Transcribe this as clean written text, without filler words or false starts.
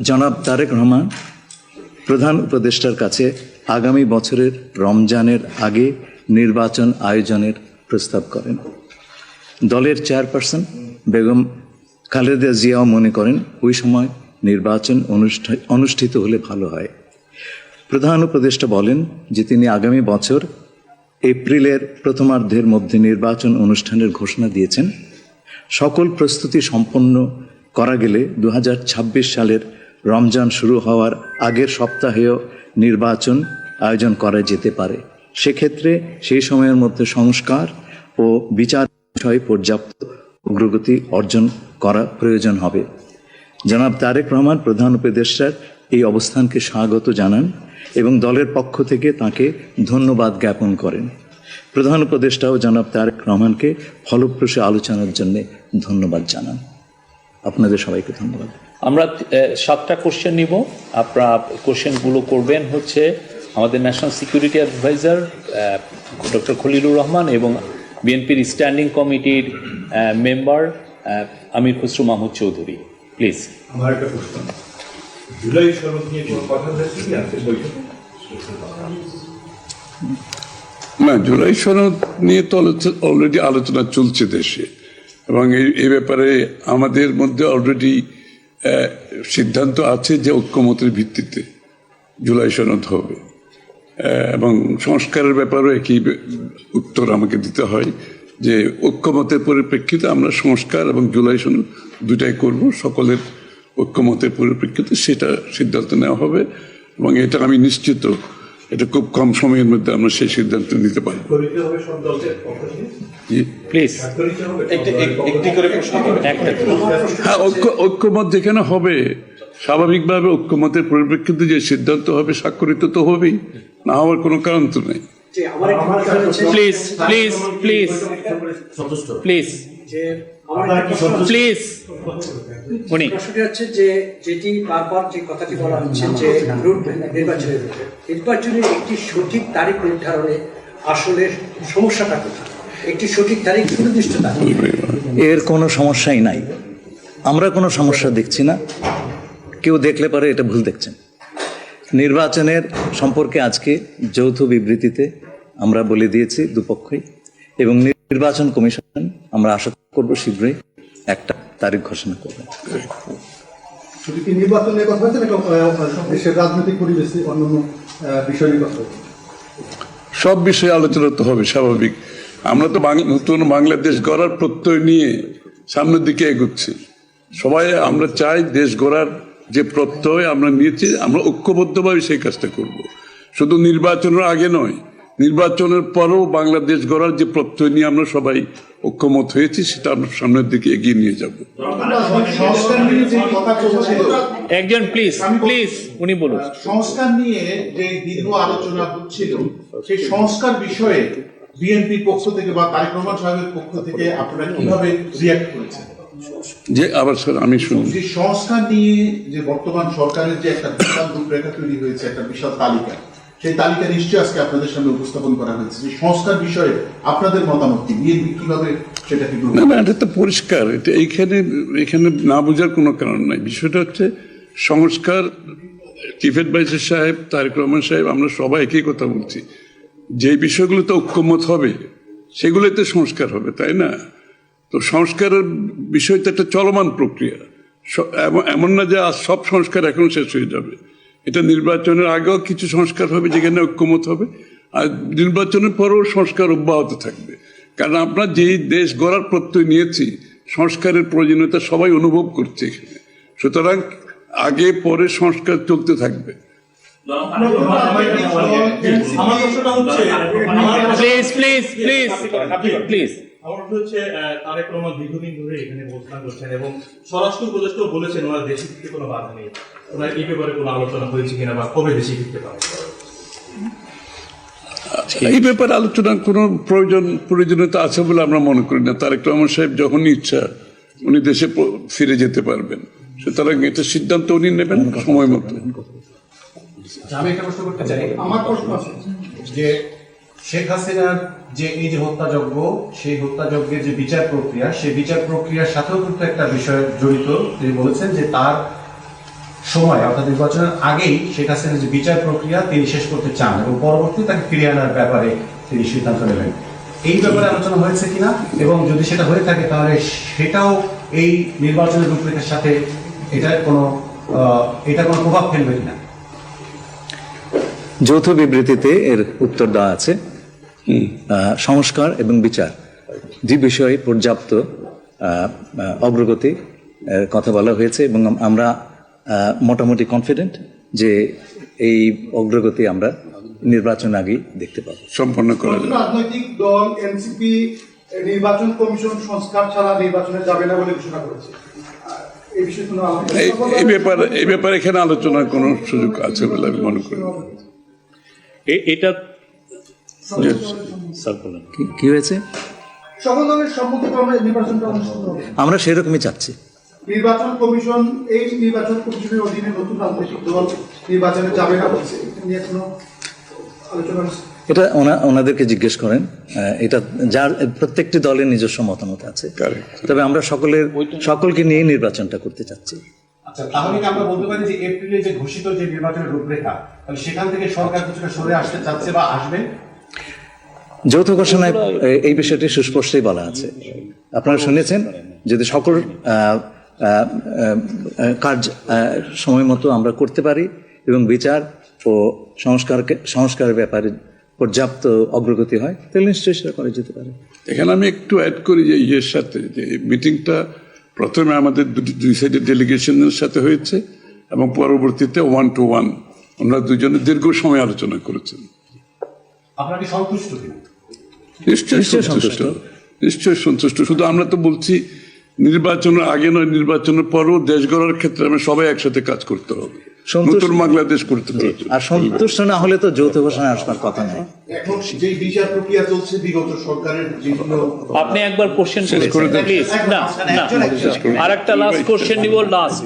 জনাব তারেক রহমান প্রধান উপদেষ্টার কাছে আগামী বছরের রমজানের আগে নির্বাচন আয়োজনের প্রস্তাব করেন। দলের চেয়ারপারসন বেগম খালেদা জিয়াও মনে করেন ওই সময় নির্বাচন অনুষ্ঠিত হলে ভালো হয়। প্রধান উপদেষ্টা বলেন যে তিনি আগামী বছর এপ্রিলের প্রথমার্ধের মধ্যে নির্বাচন অনুষ্ঠানের ঘোষণা দিয়েছেন। সকল প্রস্তুতি সম্পন্ন করা গেলে 2026 সালের রমজান শুরু হওয়ার আগের সপ্তাহেও নির্বাচন আয়োজন করা যেতে পারে। সেক্ষেত্রে সেই সময়ের মধ্যে সংস্কার ও বিচার বিষয়ে পর্যাপ্ত অগ্রগতি অর্জন করা প্রয়োজন হবে। জনাব তারেক রহমান প্রধান উপদেষ্টার এই অবস্থানকে স্বাগত জানান এবং দলের পক্ষ থেকে তাকে ধন্যবাদ জ্ঞাপন করেন। প্রধান উপদেষ্টাও জনাব তারেক রহমানকে ফলপ্রসূ আলোচনার জন্য ধন্যবাদ জানান। আপনাদের সবাইকে ধন্যবাদ। আমরা 7টা কোশ্চেন নিব। আপনারা কোশ্চেনগুলো করবেন হচ্ছে আমাদের national security adviser doctor Khalilur Rahman এবং বিএনপির স্ট্যান্ডিং কমিটির মেম্বার আমির খসরু মাহমুদ চৌধুরী। প্লিজ। আমার একটা প্রশ্ন, জুলাই সনদ নিয়ে কোনো কথা হয়েছে কি আজকে বৈঠকে? না, জুলাই সনদ নিয়ে তো অলরেডি আলোচনা চলছে দেশে, এবং এই ব্যাপারে আমাদের মধ্যে অলরেডি সিদ্ধান্ত আছে যে ঐক্যমতের ভিত্তিতে জুলাই সনদ হবে, এবং সংস্কারের ব্যাপারেও একই উত্তর আমাকে দিতে হয় যে ঐক্যমতের পরিপ্রেক্ষিতে আমরা সংস্কার এবং জুলাই সনদ দুটাই করব। সকলের ঐক্যমতের পরিপ্রেক্ষিতে সেটা সিদ্ধান্ত নেওয়া হবে, এবং এটা আমি নিশ্চিত এটা খুব কম সময়ের মধ্যে আমরা সেই সিদ্ধান্ত নিতে পারবো। হ্যাঁ, ঐক্যমত যেখানে হবে স্বাভাবিকভাবে ঐক্যমতের পরিপ্রেক্ষিতে যে সিদ্ধান্ত হবে স্বাক্ষরিত তো হবেই, না হওয়ার কোনো কারণ তো নেই। Please please please please please উনি হচ্ছে যে যেটি বারবার যে কথাটি বলা হচ্ছে যে নির্বাচনের একটি সঠিক তারিখ নির্ধারণে আসলে সমস্যাটা কোথায়? একটি সঠিক তারিখ সুনির্দিষ্ট তারিখ, এর কোনো সমস্যাই নাই। আমরা কোনো সমস্যা দেখছি না। কেউ দেখলে পরে এটা ভুল দেখছেন। নির্বাচনের সম্পর্কে আজকে যৌথ বিবৃতিতে আমরা বলে দিয়েছি দুপক্ষই, এবং নির্বাচন কমিশন আমরা আশা করব শীঘ্রই একটা তারিখ ঘোষণা করবে। শুধু কি নির্বাচনের কথা হচ্ছে নাকি দেশের রাজনৈতিক পরিবেশে অন্যান্য বিষয় নিয়ে কথা হচ্ছে? সব বিষয়ে আলোচনা তো হবে, স্বাভাবিক। আমরা তো নতুন বাংলাদেশ গড়ার প্রত্যয় নিয়ে সামনের দিকে এগোচ্ছি। সবাই আমরা চাই দেশ গড়ার যে প্রত্যয় আমরা নিয়েছি, আমরা ঐক্যবদ্ধভাবে সেই কাজটা করব। শুধু নির্বাচনের আগে নয়, নির্বাচনের পরেও বাংলাদেশ গড়ার যে প্রত্যয় নিয়ে আমরা সবাই ঐক্যমত হয়েছি সেটা আমরা সামনের দিকে এগিয়ে নিয়ে যাব। একজন প্লিজ প্লিজ উনি বলুন। সংস্কার নিয়ে যে দীর্ঘ আলোচনা হচ্ছিল, সেই সংস্কার বিষয়ে বিএনপির পক্ষ থেকে বা তারেক রহমান সাহেবের পক্ষ থেকে আপনারা কিভাবে রিঅ্যাক্ট করেছেন? যে আবার স্যার আমি শুনি, যে সংস্কার নিয়ে যে বর্তমান সরকারের যে একটা বিশাল রূপরেখা তৈরি হয়েছে, একটা বিশাল তালিকা, সেই তালিকা নিশ্চয়ই আজকে আপনাদের সামনে উপস্থাপন করা হয়েছে। যে সংস্কার বিষয়ে আপনাদের মতামত কি? বিএনপি কিভাবে সেটাকে গ্রহণ? না, এটা তো পরিষ্কার। এটা এখানে না বোঝার কোনো কারণ নাই। বিষয়টা হচ্ছে সংস্কার। চিফ অ্যাডভাইজার সাহেব, তারেক রহমান সাহেব, আমরা সবাই একই কথা বলছি। যে বিষয়গুলোতে ঐক্যমত হবে সেগুলোতে সংস্কার হবে, তাই না? তো সংস্কারের বিষয়টা একটা চলমান প্রক্রিয়া। এমন না যে আজ সব সংস্কার এখন শেষ হয়ে যাবে। এটা নির্বাচনের আগেও কিছু সংস্কার হবে যেখানে ঐক্যমত হবে, আর নির্বাচনের পরেও সংস্কার অব্যাহত থাকবে। কারণ আমরা যেই দেশ গড়ার প্রত্যয় নিয়েছি, সংস্কারের প্রয়োজনীয়তা সবাই অনুভব করছে এখানে। সুতরাং আগে পরে সংস্কার চলতে থাকবে। Please please please please. আমার হচ্ছে তারেক রহমান দীর্ঘদিন ধরে এখানে অবস্থান করছেন এবং স্বরাষ্ট্র উপদেষ্টাও বলেছেন ওনার দেশে ফিরতে কোনো বাধা নেই। ওনার এই ব্যাপারে কোনো আলোচনা হয়েছে কিনা বা কবে দেশে ফিরতে পারে? এই ব্যাপারে আলোচনার কোনো প্রয়োজনীয়তা আছে বলে আমরা মনে করি না। তারেক রহমান সাহেব যখনই ইচ্ছা উনি দেশে ফিরে যেতে পারবেন, সুতরাং এটা সিদ্ধান্ত উনি নেবেন সময় মতো। আমি একটা প্রশ্ন করতে চাই। আমার প্রশ্ন আছে যে শেখ হাসিনার যে এই যে হত্যাযজ্ঞ, সেই হত্যাযজ্ঞের যে বিচার প্রক্রিয়া, সেই বিচার প্রক্রিয়ার সাথেও কিন্তু একটা বিষয় জড়িত। তিনি বলেছেন যে তার সময় অর্থাৎ নির্বাচনের আগেই শেখ হাসিনার যে বিচার প্রক্রিয়া তিনি শেষ করতে চান এবং পরবর্তীতে তাকে ফিরিয়ে আনার ব্যাপারে তিনি সিদ্ধান্ত নেবেন। এই ব্যাপারে আলোচনা হয়েছে কিনা, এবং যদি সেটা হয়ে থাকে তাহলে সেটাও এই নির্বাচনের রূপরেখার সাথে এটা কোনো প্রভাব ফেলবে কিনা? যৌথ বিবৃতিতে এর উত্তর দেওয়া আছে। সংস্কার এবং বিচার দুই বিষয়ে পর্যাপ্ত অগ্রগতি কথা বলা হয়েছে এবং আমরা মোটামুটি কনফিডেন্ট যে এই অগ্রগতি আমরা নির্বাচন আগেই দেখতে পাবো। সম্পন্ন করা নতুন যাবে। রাজনৈতিক দল এনসিপি নির্বাচন কমিশন সংস্কার ছাড়া নির্বাচনে যাবে না বলে ঘোষণা করেছে। এই বিষয়ে কোনো আলোচনা এই ব্যাপারে এখানে আলোচনার কোনো সুযোগ আছে বলে আমি মনে করি না। এটা স্যার বলেন। কি হয়েছে? সকল দলের সম্মতিক্রমে নির্বাচনটা অনুষ্ঠিত হবে। আমরা সেরকমই চাচ্ছি। নির্বাচন কমিশন এই নির্বাচন কমিশনের অধীনে নতুন রাজনৈতিক দল নির্বাচনে যাবে না বলছে, এটা নিয়ে কোনো আলোচনা হচ্ছে? এটা ওনাদেরকে জিজ্ঞেস করেন। এটা যার প্রত্যেকটি দলের নিজস্ব মতামত আছে, তবে আমরা সকলকে নিয়ে নির্বাচনটা করতে চাচ্ছি। আচ্ছা, তাহলে কি আমরা বলতে পারি যে এপ্রিলে যে ঘোষিত যে নির্বাচনের রূপরেখা, তাহলে সেখান থেকে সরকার কিছুটা সরে আসতে চাচ্ছে বা আসবে? যৌথ ঘোষণায় এই বিষয়টি সুস্পষ্টই বলা আছে। আপনারা শুনেছেন, যদি সকল কাজ সময় মতো আমরা করতে পারি এবং বিচার ও সংস্কারের ব্যাপারে পর্যাপ্ত অগ্রগতি হয়, তাহলে নিশ্চয়ই সেটা করা যেতে পারে। এখানে আমি একটু অ্যাড করি যে ইয়ের সাথে যে মিটিংটা প্রথমে আমাদের দুই সাইডের ডেলিগেশনের সাথে হয়েছে এবং পরবর্তীতে 1-to-1 আমরা দুজনে দীর্ঘ সময় আলোচনা করেছেন। আপনারা কি সন্তুষ্ট কিনা? নিশ্চয়ই সন্তুষ্ট, নিশ্চয়ই সন্তুষ্ট। শুধু আমরা তো বলছি নির্বাচনের আগে নয়, নির্বাচনের পরও দেশ গড়ার ক্ষেত্রে আমরা সবাই একসাথে কাজ করতে হবে, নতুন বাংলাদেশ করতে হবে। আর সন্তুষ্ট না হলে তো যৌথ ঘোষণায় আসবার কথা নয়। এখন যে বিচার প্রক্রিয়া চলছে বিগত সরকারের বিভিন্ন, আপনি একবার কোশ্চেন শেষ করে দেন। প্লিজ। না, আর একটা লাস্ট কোশ্চেন নিব, লাস্ট